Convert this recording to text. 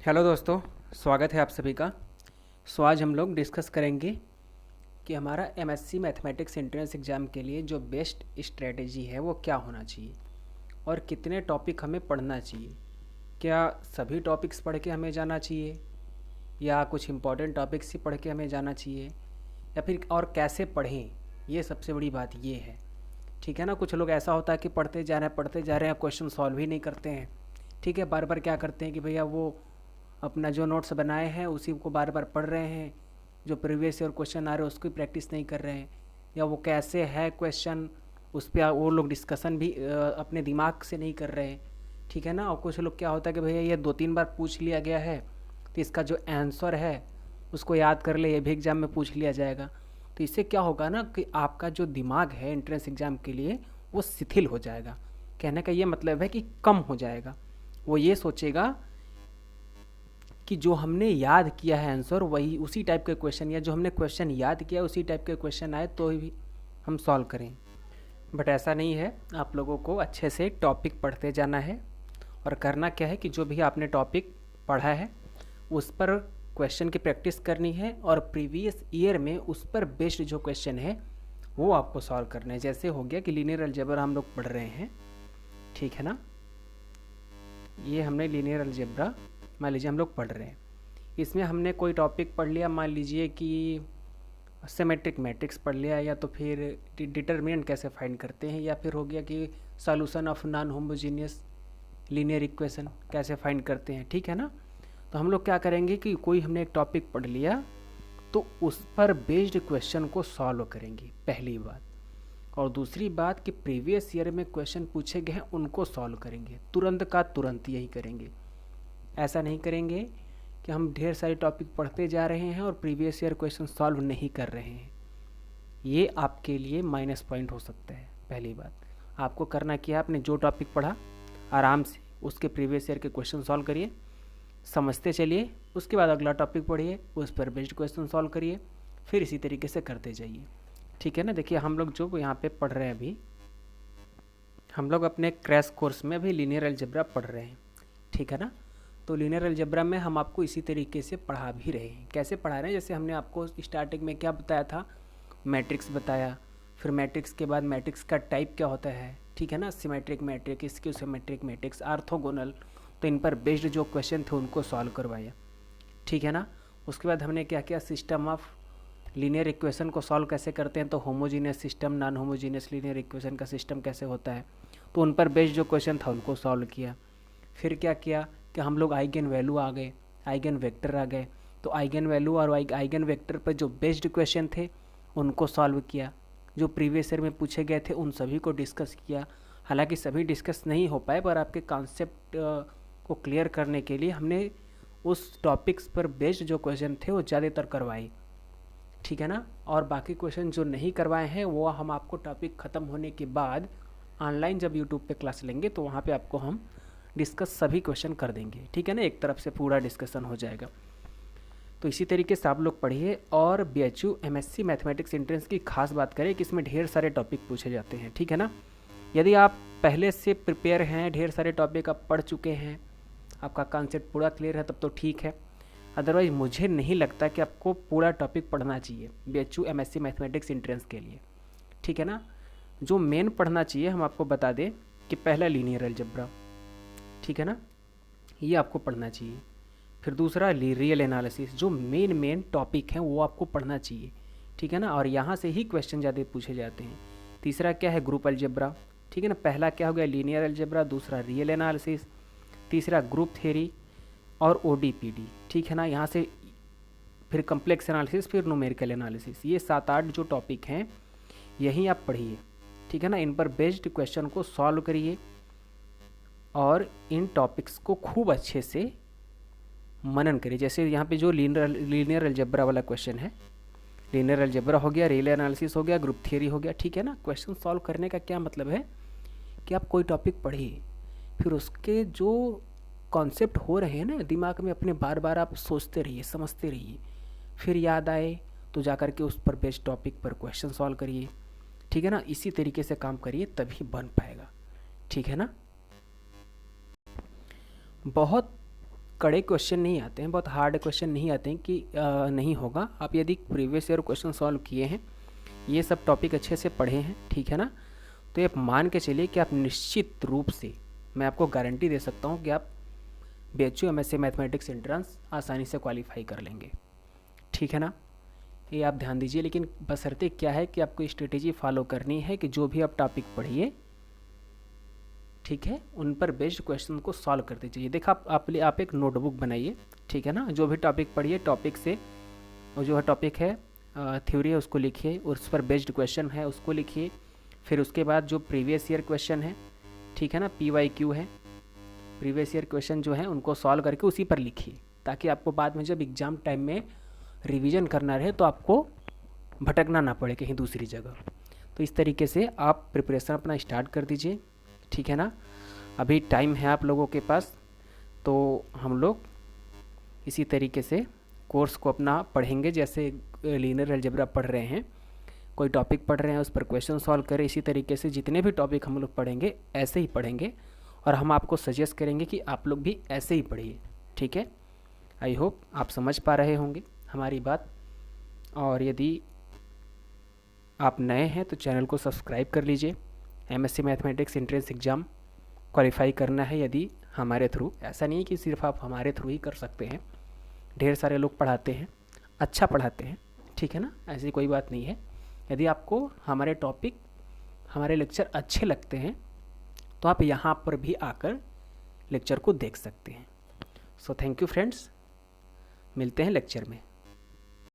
Hello दोस्तों, स्वागत है आप सभी का। आज हम लोग डिस्कस करेंगे कि हमारा एमएससी मैथमेटिक्स एंट्रेंस एग्ज़ाम के लिए जो बेस्ट स्ट्रेटेजी है वो क्या होना चाहिए और कितने टॉपिक हमें पढ़ना चाहिए। क्या सभी टॉपिक्स पढ़ के हमें जाना चाहिए या कुछ इम्पॉर्टेंट टॉपिक्स ही पढ़ के हमें जाना चाहिए या फिर और कैसे पढ़ें, ये सबसे बड़ी बात ये है। ठीक है ना। कुछ लोग ऐसा होता है कि पढ़ते जा रहे हैं, क्वेश्चन सॉल्व ही नहीं करते हैं। ठीक है, बार बार क्या करते हैं कि भैया वो अपना जो नोट्स बनाए हैं उसी को बार बार पढ़ रहे हैं, जो प्रीवियस ईयर क्वेश्चन आ रहे हैं उसकी प्रैक्टिस नहीं कर रहे हैं, या वो कैसे है क्वेश्चन उस पर वो लोग डिस्कशन भी अपने दिमाग से नहीं कर रहे हैं। ठीक है ना। और कुछ लोग क्या होता है कि भैया ये 2-3 बार पूछ लिया गया है तो इसका जो आंसर है उसको याद कर ले, ये भी एग्ज़ाम में पूछ लिया जाएगा। तो इससे क्या होगा ना कि आपका जो दिमाग है एंट्रेंस एग्ज़ाम के लिए वो शिथिल हो जाएगा। कहने का ये मतलब है कि कम हो जाएगा। वो ये सोचेगा कि जो हमने याद किया है आंसर वही उसी टाइप के क्वेश्चन, या जो हमने क्वेश्चन याद किया उसी टाइप के क्वेश्चन आए तो ही हम सॉल्व करें। बट ऐसा नहीं है, आप लोगों को अच्छे से टॉपिक पढ़ते जाना है और करना क्या है कि जो भी आपने टॉपिक पढ़ा है उस पर क्वेश्चन की प्रैक्टिस करनी है और प्रीवियस ईयर में उस पर बेस्ड जो क्वेश्चन है वो आपको सॉल्व करना है। जैसे हो गया कि लीनियर अलजेब्रा हम लोग पढ़ रहे हैं, ठीक है ना। ये हमने लीनियर अलजेब्रा मान लीजिए हम लोग पढ़ रहे हैं, इसमें हमने कोई टॉपिक पढ़ लिया, मान लीजिए कि सिमेट्रिक मैट्रिक्स पढ़ लिया, या तो फिर डिटर्मिनेंट कैसे फाइंड करते हैं, या फिर हो गया कि solution of non homogeneous linear equation कैसे फाइंड करते हैं। ठीक है ना। तो हम लोग क्या करेंगे कि कोई हमने एक टॉपिक पढ़ लिया तो उस पर बेस्ड क्वेश्चन को सॉल्व करेंगे, पहली बात। और दूसरी बात कि प्रीवियस ईयर में क्वेश्चन पूछे गए हैं उनको सॉल्व करेंगे, तुरंत का तुरंत यही करेंगे। ऐसा नहीं करेंगे कि हम ढेर सारे टॉपिक पढ़ते जा रहे हैं और प्रीवियस ईयर क्वेश्चन सॉल्व नहीं कर रहे हैं। ये आपके लिए माइनस पॉइंट हो सकता है। पहली बात आपको करना क्या है, आपने जो टॉपिक पढ़ा आराम से उसके प्रीवियस ईयर के क्वेश्चन सॉल्व करिए, समझते चलिए, उसके बाद अगला टॉपिक पढ़िए, उस पर बेस्ड क्वेश्चन सॉल्व करिए, फिर इसी तरीके से करते जाइए। ठीक है ना। देखिए हम लोग जो यहाँ पे पढ़ रहे हैं अभी, हम लोग अपने क्रैश कोर्स में अभी लीनियर अलजेब्रा पढ़ रहे हैं, ठीक है ना। तो लीनियर अलजेब्रा में हम आपको इसी तरीके से पढ़ा भी रहे हैं। कैसे पढ़ा रहे हैं, जैसे हमने आपको स्टार्टिंग में क्या बताया था, मैट्रिक्स बताया, फिर मैट्रिक्स के बाद मैट्रिक्स का टाइप क्या होता है, ठीक है ना, symmetric matrix, skew symmetric matrix, orthogonal, तो इन पर बेस्ड जो क्वेश्चन थे उनको सॉल्व करवाया, ठीक है ना। उसके बाद हमने क्या किया, सिस्टम ऑफ लीनियर इक्वेशन को सॉल्व कैसे करते हैं, तो homogeneous system, non homogeneous linear equation का सिस्टम कैसे होता है, तो उन पर बेस्ड जो क्वेश्चन था उनको सॉल्व किया। फिर क्या किया कि हम लोग आइगन वैल्यू आ गए, आइगन वेक्टर आ गए, तो आइगन वैल्यू और आइगन वेक्टर पर जो बेस्ड क्वेश्चन थे उनको सॉल्व किया। जो प्रीवियस ईयर में पूछे गए थे उन सभी को डिस्कस किया। हालांकि सभी डिस्कस नहीं हो पाए, पर आपके कॉन्सेप्ट को क्लियर करने के लिए हमने उस टॉपिक्स पर बेस्ड जो क्वेश्चन थे वो ज़्यादातर करवाए, ठीक है ना। और बाकी क्वेश्चन जो नहीं करवाए हैं वो हम आपको टॉपिक ख़त्म होने के बाद ऑनलाइन जब यूट्यूब पे क्लास लेंगे तो वहाँ पे आपको हम डिस्कस सभी क्वेश्चन कर देंगे, ठीक है ना। एक तरफ से पूरा डिस्कशन हो जाएगा। तो इसी तरीके से आप लोग पढ़िए। और BHU MSc मैथमेटिक्स एंट्रेंस की खास बात करें कि इसमें ढेर सारे टॉपिक पूछे जाते हैं, ठीक है ना। यदि आप पहले से प्रिपेयर हैं, ढेर सारे टॉपिक आप पढ़ चुके हैं, आपका कॉन्सेप्ट पूरा क्लियर है, तब तो ठीक है। अदरवाइज मुझे नहीं लगता कि आपको पूरा टॉपिक पढ़ना चाहिए BHU MSc मैथमेटिक्स एंट्रेंस के लिए, ठीक है ना। जो मेन पढ़ना चाहिए हम आपको बता दें कि पहला लीनियर अलजेब्रा, ठीक है ना, ये आपको पढ़ना चाहिए। फिर दूसरा रियल एनालिसिस, जो मेन टॉपिक हैं वो आपको पढ़ना चाहिए, ठीक है ना। और यहाँ से ही क्वेश्चन ज़्यादा पूछे जाते हैं। तीसरा क्या है, ग्रुप अलजेब्रा, ठीक है ना। पहला क्या हो गया, लीनियर अलजेब्रा, दूसरा रियल एनालिसिस, तीसरा ग्रुप थ्योरी और ODPD, ठीक है ना। यहाँ से फिर कम्प्लेक्स एनालिसिस, फिर न्यूमेरिकल एनालिसिस, ये 7-8 जो टॉपिक हैं यही आप पढ़िए, ठीक है ना। इन पर बेस्ड क्वेश्चन को सॉल्व करिए और इन टॉपिक्स को खूब अच्छे से मनन करिए। जैसे यहाँ पे जो लीनियर अलजेब्रा वाला क्वेश्चन है, लीनियर अलजेब्रा हो गया, रियल एनालिसिस हो गया, ग्रुप थियरी हो गया, ठीक है ना। क्वेश्चन सॉल्व करने का क्या मतलब है कि आप कोई टॉपिक पढ़िए, फिर उसके जो कॉन्सेप्ट हो रहे हैं ना दिमाग में अपने, बार बार आप सोचते रहिए, समझते रहिए, फिर याद आए तो जा कर के उस पर बेस्ड टॉपिक पर क्वेश्चन सॉल्व करिए, ठीक है ना। इसी तरीके से काम करिए तभी बन पाएगा, ठीक है ना। बहुत कड़े क्वेश्चन नहीं आते हैं, बहुत हार्ड क्वेश्चन नहीं आते हैं कि नहीं होगा। आप यदि प्रीवियस ईयर क्वेश्चन सॉल्व किए हैं, ये सब टॉपिक अच्छे से पढ़े हैं, ठीक है ना, तो ये मान के चलिए कि आप निश्चित रूप से, मैं आपको गारंटी दे सकता हूँ कि आप BHU MSc मैथमेटिक्स एंट्रेंस आसानी से क्वालिफाई कर लेंगे, ठीक है ना। ये आप ध्यान दीजिए, लेकिन बशर्ते क्या है कि आपको स्ट्रेटेजी फॉलो करनी है कि जो भी आप टॉपिक पढ़िए, ठीक है, उन पर बेस्ड क्वेश्चन को सॉल्व करते जाइए। देखा, आप एक नोटबुक बनाइए, ठीक है ना, जो भी टॉपिक पढ़िए टॉपिक से, और जो है टॉपिक है थ्योरी है उसको लिखिए, उस पर बेस्ड क्वेश्चन है उसको लिखिए, फिर उसके बाद जो प्रीवियस ईयर क्वेश्चन है, ठीक है ना, PYQ है, प्रीवियस ईयर क्वेश्चन जो है उनको सॉल्व करके उसी पर लिखिए, ताकि आपको बाद में जब एग्ज़ाम टाइम में रिवीजन करना रहे तो आपको भटकना ना पड़े कहीं दूसरी जगह। तो इस तरीके से आप प्रिपरेशन अपना स्टार्ट कर दीजिए, ठीक है ना। अभी टाइम है आप लोगों के पास, तो हम लोग इसी तरीके से कोर्स को अपना पढ़ेंगे, जैसे लीनियर अलजेब्रा पढ़ रहे हैं, कोई टॉपिक पढ़ रहे हैं उस पर क्वेश्चन सॉल्व करें। इसी तरीके से जितने भी टॉपिक हम लोग पढ़ेंगे ऐसे ही पढ़ेंगे, और हम आपको सजेस्ट करेंगे कि आप लोग भी ऐसे ही पढ़िए, ठीक है। आई होप आप समझ पा रहे होंगे हमारी बात, और यदि आप नए हैं तो चैनल को सब्सक्राइब कर लीजिए। MSc mathematics entrance exam qualify करना है यदि हमारे थ्रू, ऐसा नहीं है कि सिर्फ आप हमारे थ्रू ही कर सकते हैं, ढेर सारे लोग पढ़ाते हैं, अच्छा पढ़ाते हैं, ठीक है ना, ऐसी कोई बात नहीं है। यदि आपको हमारे टॉपिक, हमारे लेक्चर अच्छे लगते हैं तो आप यहाँ पर भी आकर लेक्चर को देख सकते हैं। सो थैंक यू फ्रेंड्स, मिलते हैं लेक्चर में।